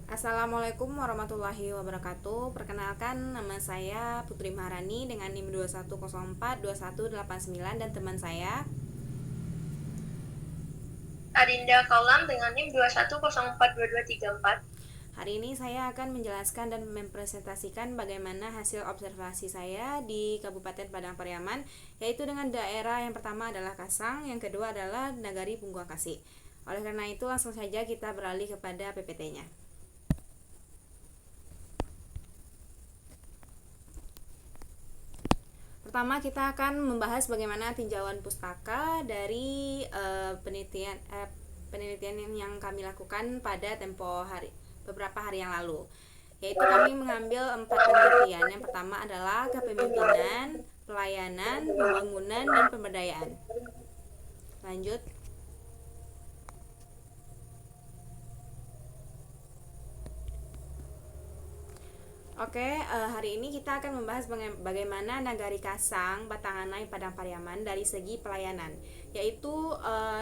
Assalamualaikum warahmatullahi wabarakatuh. Perkenalkan, nama saya Putri Maharani dengan NIM 21042189 dan teman saya. Adinda Kaulam dengan NIM 21042234. Hari ini saya akan menjelaskan dan mempresentasikan bagaimana hasil observasi saya di Kabupaten Padang Pariaman, yaitu dengan daerah yang pertama adalah Kasang, yang kedua adalah Nagari Punggung Kasih. Oleh karena itu, langsung saja kita beralih kepada PPT-nya. Pertama, kita akan membahas bagaimana tinjauan pustaka dari penelitian yang kami lakukan pada tempo hari beberapa hari yang lalu. Yaitu kami mengambil 4 penelitian. Yang pertama adalah kepemimpinan, pelayanan, pembangunan, dan pemberdayaan. Lanjut. Oke, hari ini kita akan membahas bagaimana Nagari Kasang, Batanganai, Padang Pariaman dari segi pelayanan, yaitu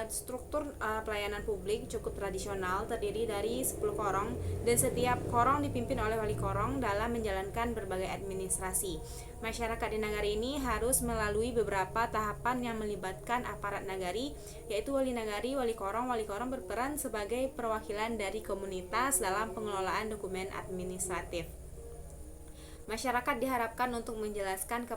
struktur pelayanan publik cukup tradisional, terdiri dari 10 korong dan setiap korong dipimpin oleh wali korong dalam menjalankan berbagai administrasi. Masyarakat di nagari ini harus melalui beberapa tahapan yang melibatkan aparat nagari, yaitu wali nagari, wali korong berperan sebagai perwakilan dari komunitas dalam pengelolaan dokumen administratif. Masyarakat diharapkan untuk menjelaskan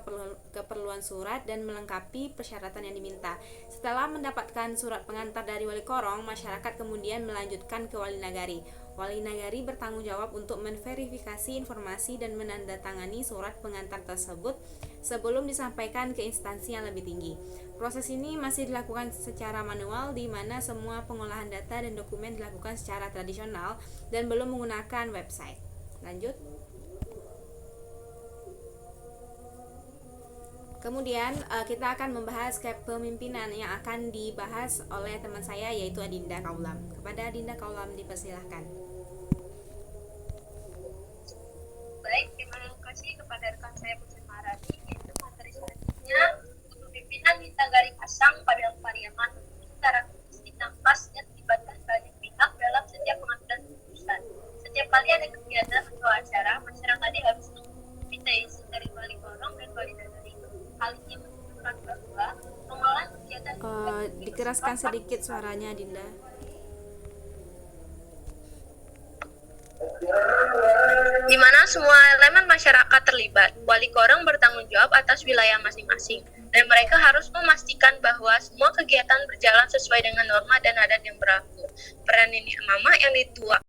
keperluan surat dan melengkapi persyaratan yang diminta. Setelah mendapatkan surat pengantar dari wali korong, masyarakat kemudian melanjutkan ke wali nagari. Wali nagari bertanggung jawab untuk menverifikasi informasi dan menandatangani surat pengantar tersebut sebelum disampaikan ke instansi yang lebih tinggi. Proses ini masih dilakukan secara manual, di mana semua pengolahan data dan dokumen dilakukan secara tradisional dan belum menggunakan website. Lanjut. Kemudian kita akan membahas kepemimpinan yang akan dibahas oleh teman saya, yaitu Adinda Kaulam. Kepada Adinda Kaulam dipersilahkan. Baik, terima kasih kepada rekan saya Putri Maharani. Yaitu materi selanjutnya, kepemimpinan di Nagari Kasang, Padang Pariaman, karakteristik nafas dan melibatkan banyak pihak dalam setiap pengambilan keputusan. Setiap kali ada kegiatan atau acara, masyarakat diharuskan meminta izin dari wali korong dan wali nagari. Hal ini menunjukkan bahwa pengelolaan kegiatan dikeraskan sedikit suaranya, Dinda. Di mana semua elemen masyarakat terlibat. Wali korong bertanggung jawab atas wilayah masing-masing, dan mereka harus memastikan bahwa semua kegiatan berjalan sesuai dengan norma dan adat yang berlaku. Peran ini mama yang ditua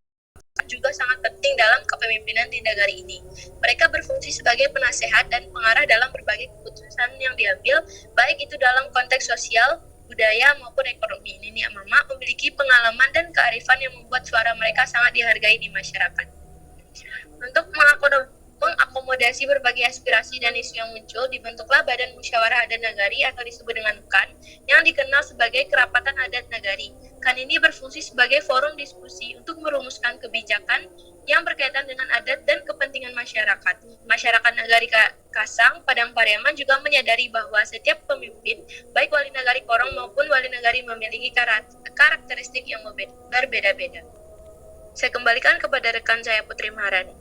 juga sangat penting dalam kepemimpinan di nagari ini. Mereka berfungsi sebagai penasehat dan pengarah dalam berbagai keputusan yang diambil, baik itu dalam konteks sosial, budaya, maupun ekonomi. Nini Mama memiliki pengalaman dan kearifan yang membuat suara mereka sangat dihargai di masyarakat. Untuk mengakomodasi berbagai aspirasi dan isu yang muncul, dibentuklah Badan Musyawarah Adat Nagari atau disebut dengan KAN, yang dikenal sebagai Kerapatan Adat Nagari. KAN ini berfungsi sebagai forum diskusi untuk merumuskan kebijakan yang berkaitan dengan adat dan kepentingan masyarakat. Masyarakat Nagari Kasang, Padang Pariaman juga menyadari bahwa setiap pemimpin, baik wali nagari korong maupun wali nagari, memiliki karakteristik yang berbeda-beda. Saya kembalikan kepada rekan saya Putri Maharani.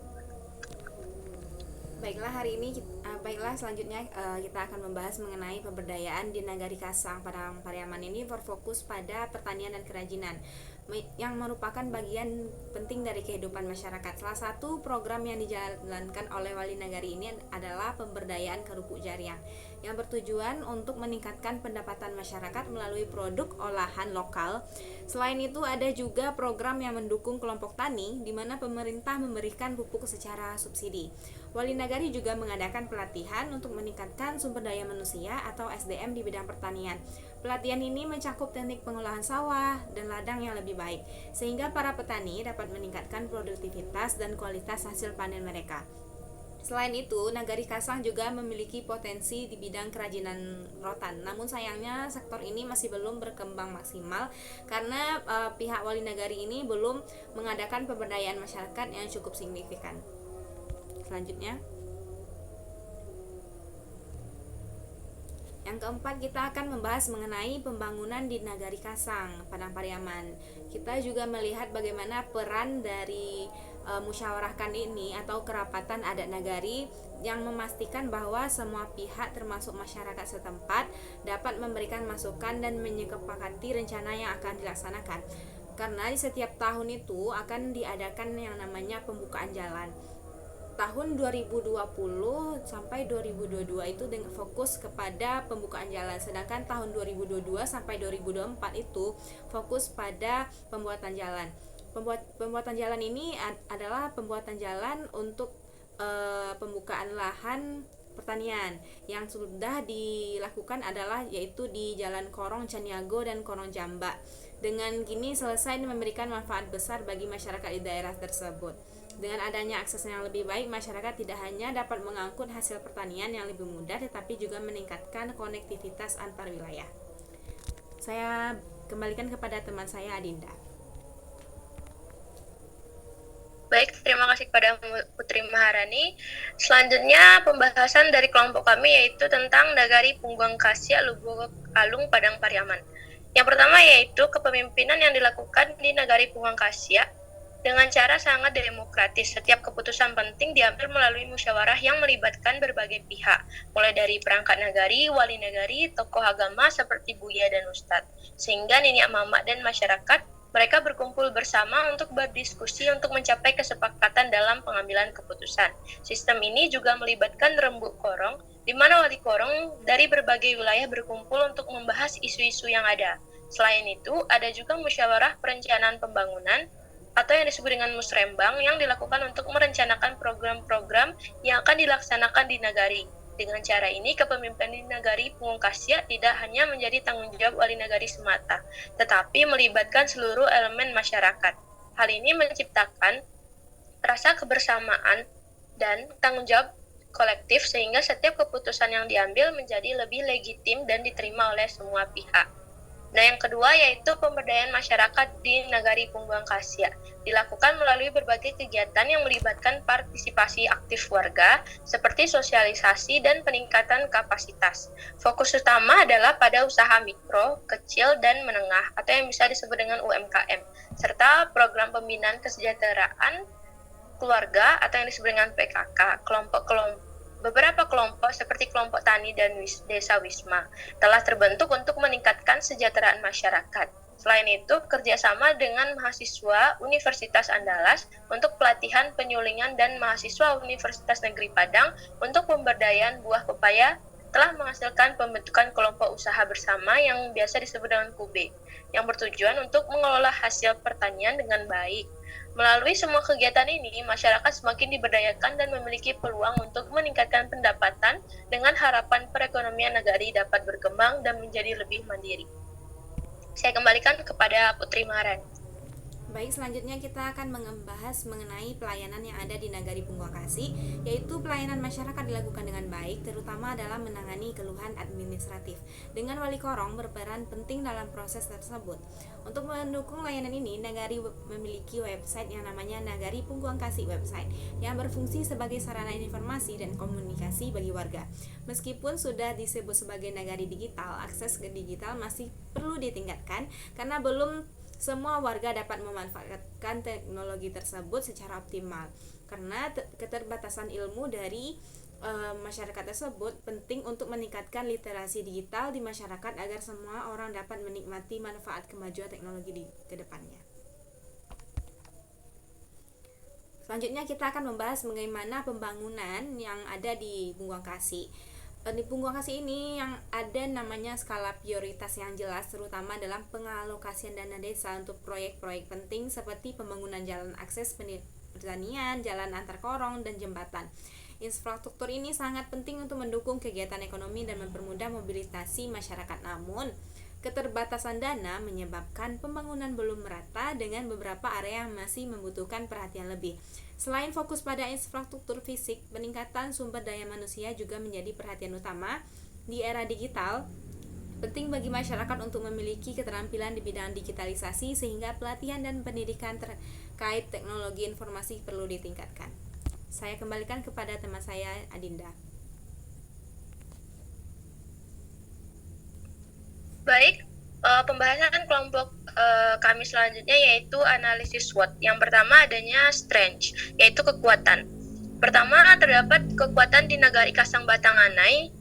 Baiklah, selanjutnya kita akan membahas mengenai pemberdayaan di Nagari Kasang. Padang Pariaman ini berfokus pada pertanian dan kerajinan yang merupakan bagian penting dari kehidupan masyarakat. Salah satu program yang dijalankan oleh Wali Nagari ini adalah pemberdayaan kerupuk jariang, yang bertujuan untuk meningkatkan pendapatan masyarakat melalui produk olahan lokal. Selain itu, ada juga program yang mendukung kelompok tani, di mana pemerintah memberikan pupuk secara subsidi. Wali Nagari juga mengadakan pelatihan untuk meningkatkan sumber daya manusia atau SDM di bidang pertanian. Pelatihan ini mencakup teknik pengolahan sawah dan ladang yang lebih baik, sehingga para petani dapat meningkatkan produktivitas dan kualitas hasil panen mereka. Selain itu, Nagari Kasang juga memiliki potensi di bidang kerajinan rotan. Namun sayangnya sektor ini masih belum berkembang maksimal karena pihak Wali Nagari ini belum mengadakan pemberdayaan masyarakat yang cukup signifikan. Selanjutnya, yang keempat, kita akan membahas mengenai pembangunan di Nagari Kasang, Padang Pariaman. Kita juga melihat bagaimana peran dari musyawarahkan ini atau kerapatan adat nagari yang memastikan bahwa semua pihak termasuk masyarakat setempat dapat memberikan masukan dan menyepakati rencana yang akan dilaksanakan. Karena di setiap tahun itu akan diadakan yang namanya pembukaan jalan. Tahun 2020 sampai 2022 itu dengan fokus kepada pembukaan jalan, sedangkan tahun 2022 sampai 2024 itu fokus pada pembuatan jalan. Pembuatan jalan ini adalah pembuatan jalan untuk pembukaan lahan pertanian yang sudah dilakukan adalah yaitu di Jalan Korong Caniago dan Korong Jamba. Dengan gini selesai memberikan manfaat besar bagi masyarakat di daerah tersebut. Dengan adanya akses yang lebih baik, masyarakat tidak hanya dapat mengangkut hasil pertanian yang lebih mudah, tetapi juga meningkatkan konektivitas antar wilayah. Saya kembalikan kepada teman saya Adinda. Baik, terima kasih kepada Putri Maharani. Selanjutnya pembahasan dari kelompok kami yaitu tentang Nagari Punggung Kasya Lubuk Alung Padang Pariaman. Yang pertama yaitu kepemimpinan yang dilakukan di Nagari Punggung Kasya dengan cara sangat demokratis. Setiap keputusan penting diambil melalui musyawarah yang melibatkan berbagai pihak, mulai dari perangkat nagari, wali nagari, tokoh agama seperti Buya dan Ustadz, sehingga Niniak Mamak dan masyarakat mereka berkumpul bersama untuk berdiskusi untuk mencapai kesepakatan dalam pengambilan keputusan. Sistem ini juga melibatkan rembuk korong, di mana wali korong dari berbagai wilayah berkumpul untuk membahas isu-isu yang ada. Selain itu, ada juga musyawarah perencanaan pembangunan atau yang disebut dengan musrembang yang dilakukan untuk merencanakan program-program yang akan dilaksanakan di nagari. Dengan cara ini, kepemimpinan di Nagari Punggung Kasya tidak hanya menjadi tanggung jawab wali nagari semata, tetapi melibatkan seluruh elemen masyarakat. Hal ini menciptakan rasa kebersamaan dan tanggung jawab kolektif sehingga setiap keputusan yang diambil menjadi lebih legitim dan diterima oleh semua pihak. Nah, yang kedua yaitu pemberdayaan masyarakat di Nagari Punggung Kasya. Dilakukan melalui berbagai kegiatan yang melibatkan partisipasi aktif warga, seperti sosialisasi dan peningkatan kapasitas. Fokus utama adalah pada usaha mikro, kecil, dan menengah, atau yang bisa disebut dengan UMKM, serta program pembinaan kesejahteraan keluarga atau yang disebut dengan PKK, beberapa kelompok seperti kelompok tani dan desa Wisma telah terbentuk untuk meningkatkan kesejahteraan masyarakat. Selain itu, kerjasama dengan mahasiswa Universitas Andalas untuk pelatihan penyulingan dan mahasiswa Universitas Negeri Padang untuk pemberdayaan buah pepaya telah menghasilkan pembentukan kelompok usaha bersama yang biasa disebut dengan KUB, yang bertujuan untuk mengelola hasil pertanian dengan baik. Melalui semua kegiatan ini, masyarakat semakin diberdayakan dan memiliki peluang untuk meningkatkan pendapatan dengan harapan perekonomian nagari dapat berkembang dan menjadi lebih mandiri. Saya kembalikan kepada Putri Maharani. Baik, selanjutnya kita akan membahas mengenai pelayanan yang ada di Nagari Punggung Kasya, yaitu pelayanan masyarakat dilakukan dengan baik, terutama dalam menangani keluhan administratif. Dengan wali korong berperan penting dalam proses tersebut. Untuk mendukung layanan ini, Nagari memiliki website yang namanya Nagari Punggung Kasya Website, yang berfungsi sebagai sarana informasi dan komunikasi bagi warga. Meskipun sudah disebut sebagai Nagari digital, akses ke digital masih perlu ditingkatkan karena belum semua warga dapat memanfaatkan teknologi tersebut secara optimal karena keterbatasan ilmu dari masyarakat tersebut. Penting untuk meningkatkan literasi digital di masyarakat agar semua orang dapat menikmati manfaat kemajuan teknologi di kedepannya. Selanjutnya kita akan membahas bagaimana pembangunan yang ada di Punggung Kasya. Di Punggung Kasya ini yang ada namanya skala prioritas yang jelas, terutama dalam pengalokasian dana desa untuk proyek-proyek penting seperti pembangunan jalan akses pertanian, jalan antar korong, dan jembatan. Infrastruktur ini sangat penting untuk mendukung kegiatan ekonomi dan mempermudah mobilisasi masyarakat. Namun, keterbatasan dana menyebabkan pembangunan belum merata dengan beberapa area yang masih membutuhkan perhatian lebih. Selain fokus pada infrastruktur fisik, peningkatan sumber daya manusia juga menjadi perhatian utama. Di era digital, penting bagi masyarakat untuk memiliki keterampilan di bidang digitalisasi sehingga pelatihan dan pendidikan terkait teknologi informasi perlu ditingkatkan. Saya kembalikan kepada teman saya Adinda. Baik, Pembahasan kelompok kami selanjutnya yaitu analisis SWOT. Yang pertama adanya strength, yaitu kekuatan. Pertama, terdapat kekuatan di Nagari Kasang Batanganai.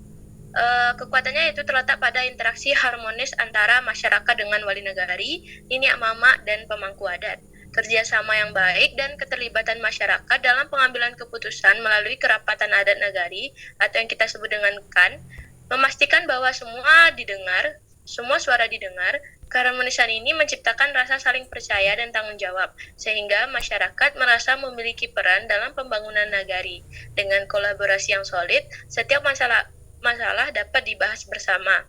Kekuatannya itu terletak pada interaksi harmonis antara masyarakat dengan wali nagari, niniak mama, dan pemangku adat. Kerjasama yang baik dan keterlibatan masyarakat dalam pengambilan keputusan melalui kerapatan adat nagari atau yang kita sebut dengan KAN, memastikan bahwa semua suara didengar. Keharmonisan ini menciptakan rasa saling percaya dan tanggung jawab, sehingga masyarakat merasa memiliki peran dalam pembangunan nagari. Dengan kolaborasi yang solid, setiap masalah dapat dibahas bersama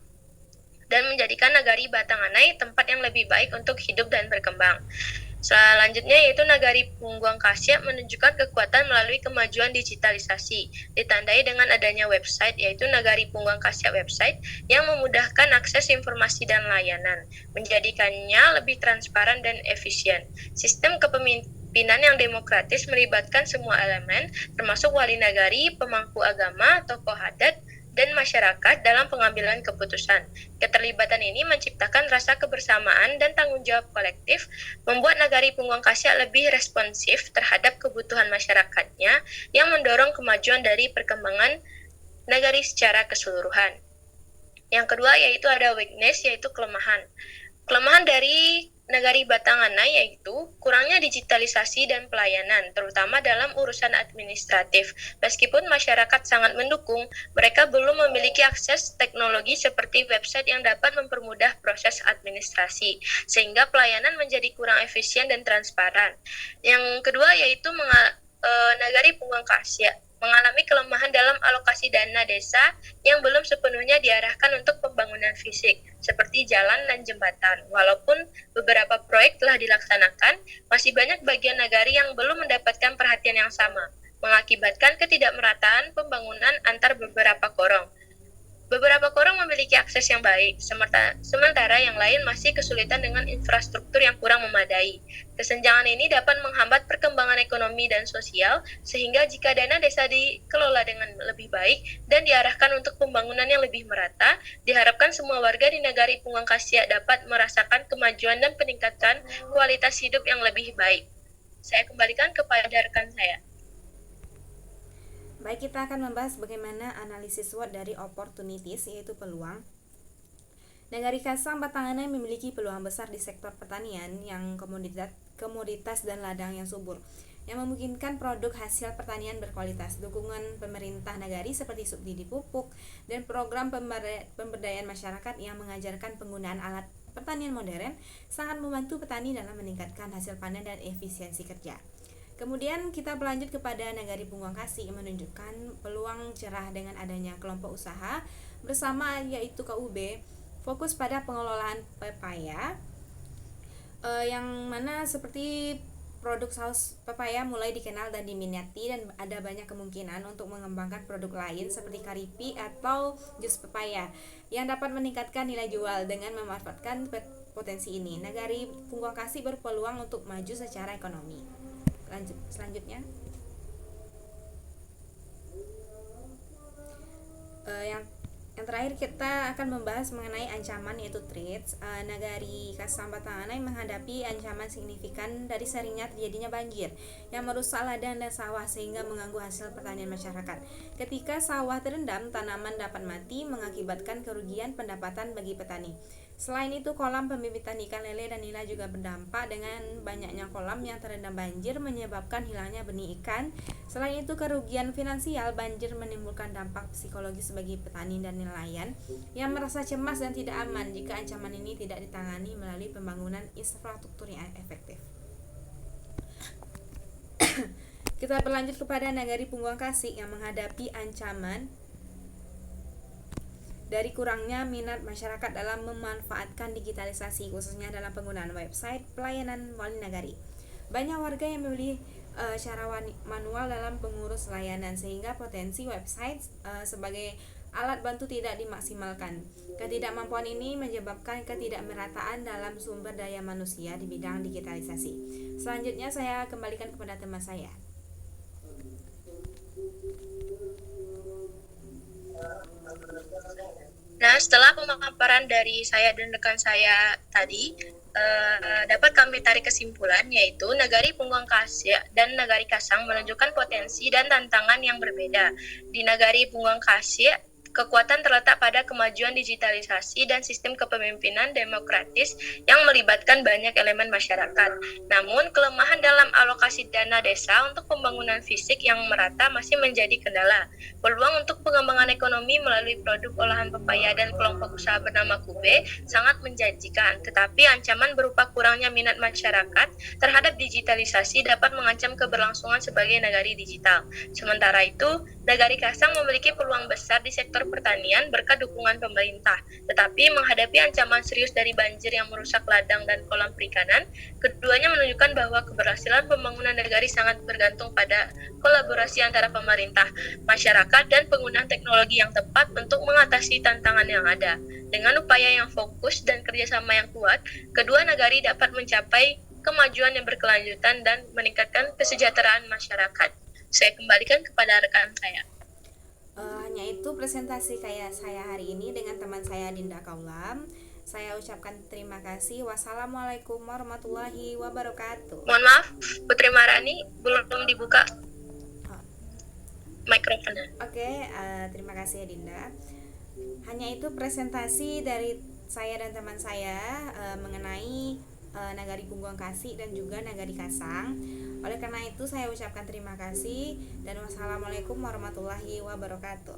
dan menjadikan Nagari Batanganai tempat yang lebih baik untuk hidup dan berkembang. Selanjutnya yaitu Nagari Pungguang Kasya menunjukkan kekuatan melalui kemajuan digitalisasi, ditandai dengan adanya website yaitu Nagari Pungguang Kasya website yang memudahkan akses informasi dan layanan, menjadikannya lebih transparan dan efisien. Sistem kepemimpinan yang demokratis melibatkan semua elemen, termasuk wali nagari, pemangku agama, tokoh adat, dan masyarakat dalam pengambilan keputusan. Keterlibatan ini menciptakan rasa kebersamaan dan tanggung jawab kolektif, membuat Nagari Pungguang Kasya lebih responsif terhadap kebutuhan masyarakatnya yang mendorong kemajuan dari perkembangan nagari secara keseluruhan. Yang kedua yaitu ada weakness, yaitu kelemahan. Kelemahan dari Nagari Batanganai yaitu kurangnya digitalisasi dan pelayanan, terutama dalam urusan administratif. Meskipun masyarakat sangat mendukung, mereka belum memiliki akses teknologi seperti website yang dapat mempermudah proses administrasi, sehingga pelayanan menjadi kurang efisien dan transparan. Yang kedua yaitu Nagari Pungguang Kasya mengalami kelemahan dalam alokasi dana desa yang belum sepenuhnya diarahkan untuk pembangunan fisik, seperti jalan dan jembatan. Walaupun beberapa proyek telah dilaksanakan, masih banyak bagian nagari yang belum mendapatkan perhatian yang sama, mengakibatkan ketidakmerataan pembangunan antar beberapa korong. Beberapa korong memiliki akses yang baik, sementara yang lain masih kesulitan dengan infrastruktur yang kurang memadai. Kesenjangan ini dapat menghambat perkembangan ekonomi dan sosial, sehingga jika dana desa dikelola dengan lebih baik dan diarahkan untuk pembangunan yang lebih merata, diharapkan semua warga di Nagari Pungguang Kasya dapat merasakan kemajuan dan peningkatan kualitas hidup yang lebih baik. Saya kembalikan kepada rekan saya. Baik, kita akan membahas bagaimana analisis SWOT dari opportunities, yaitu peluang. Nagari Kasang Batanganai memiliki peluang besar di sektor pertanian yang komoditas dan ladang yang subur, yang memungkinkan produk hasil pertanian berkualitas. Dukungan pemerintah nagari seperti subsidi pupuk dan program pemberdayaan masyarakat yang mengajarkan penggunaan alat pertanian modern sangat membantu petani dalam meningkatkan hasil panen dan efisiensi kerja. Kemudian kita berlanjut kepada Nagari Pungguang Kasih yang menunjukkan peluang cerah dengan adanya kelompok usaha bersama yaitu KUB fokus pada pengelolaan pepaya, yang mana seperti produk saus pepaya mulai dikenal dan diminati, dan ada banyak kemungkinan untuk mengembangkan produk lain seperti karipi atau jus pepaya yang dapat meningkatkan nilai jual dengan memanfaatkan potensi ini. Nagari Pungguang Kasih berpeluang untuk maju secara ekonomi. Selanjutnya yang terakhir kita akan membahas mengenai ancaman, yaitu threats. Nagari Kasang Batanganai menghadapi ancaman signifikan dari seringnya terjadinya banjir yang merusak ladang dan sawah sehingga mengganggu hasil pertanian masyarakat. Ketika sawah terendam, tanaman dapat mati mengakibatkan kerugian pendapatan bagi petani. Selain itu, kolam pembibitan ikan lele dan nila juga berdampak dengan banyaknya kolam yang terendam banjir menyebabkan hilangnya benih ikan. Selain itu, kerugian finansial, banjir menimbulkan dampak psikologis bagi petani dan nelayan yang merasa cemas dan tidak aman jika ancaman ini tidak ditangani melalui pembangunan infrastruktur yang efektif. Kita berlanjut kepada Nagari Pungguang Kasih yang menghadapi ancaman dari kurangnya minat masyarakat dalam memanfaatkan digitalisasi, khususnya dalam penggunaan website pelayanan wali nagari. Banyak warga yang memilih cara manual dalam pengurus layanan, sehingga potensi website sebagai alat bantu tidak dimaksimalkan. Ketidakmampuan ini menyebabkan ketidakmerataan dalam sumber daya manusia di bidang digitalisasi. Selanjutnya saya kembalikan kepada teman saya. Nah, setelah pemaparan dari saya dan rekan saya tadi, dapat kami tarik kesimpulan yaitu Nagari Punggung Kasih dan Nagari Kasang menunjukkan potensi dan tantangan yang berbeda. Di Nagari Punggung Kasih, kekuatan terletak pada kemajuan digitalisasi dan sistem kepemimpinan demokratis yang melibatkan banyak elemen masyarakat. Namun, kelemahan dalam alokasi dana desa untuk pembangunan fisik yang merata masih menjadi kendala. Peluang untuk pengembangan ekonomi melalui produk olahan pepaya dan kelompok usaha bernama Kube sangat menjanjikan, tetapi ancaman berupa kurangnya minat masyarakat terhadap digitalisasi dapat mengancam keberlangsungan sebagai nagari digital. Sementara itu, Nagari Kasang memiliki peluang besar di sektor pertanian berkat dukungan pemerintah, tetapi menghadapi ancaman serius dari banjir yang merusak ladang dan kolam perikanan, keduanya menunjukkan bahwa keberhasilan pembangunan nagari sangat bergantung pada kolaborasi antara pemerintah, masyarakat, dan penggunaan teknologi yang tepat untuk mengatasi tantangan yang ada. Dengan upaya yang fokus dan kerjasama yang kuat, kedua nagari dapat mencapai kemajuan yang berkelanjutan dan meningkatkan kesejahteraan masyarakat. Saya kembalikan kepada rekan saya. Hanya itu presentasi kayak saya hari ini dengan teman saya Dinda Kaulam. Saya ucapkan terima kasih. Wassalamualaikum warahmatullahi wabarakatuh. Mohon maaf, Putri Marani belum dibuka Oh, mikrofonnya. Oke, terima kasih ya Dinda. Hanya itu presentasi dari saya dan teman saya mengenai Nagari Punggung Kasih dan juga Nagari Kasang. Oleh karena itu saya ucapkan terima kasih dan wassalamualaikum warahmatullahi wabarakatuh.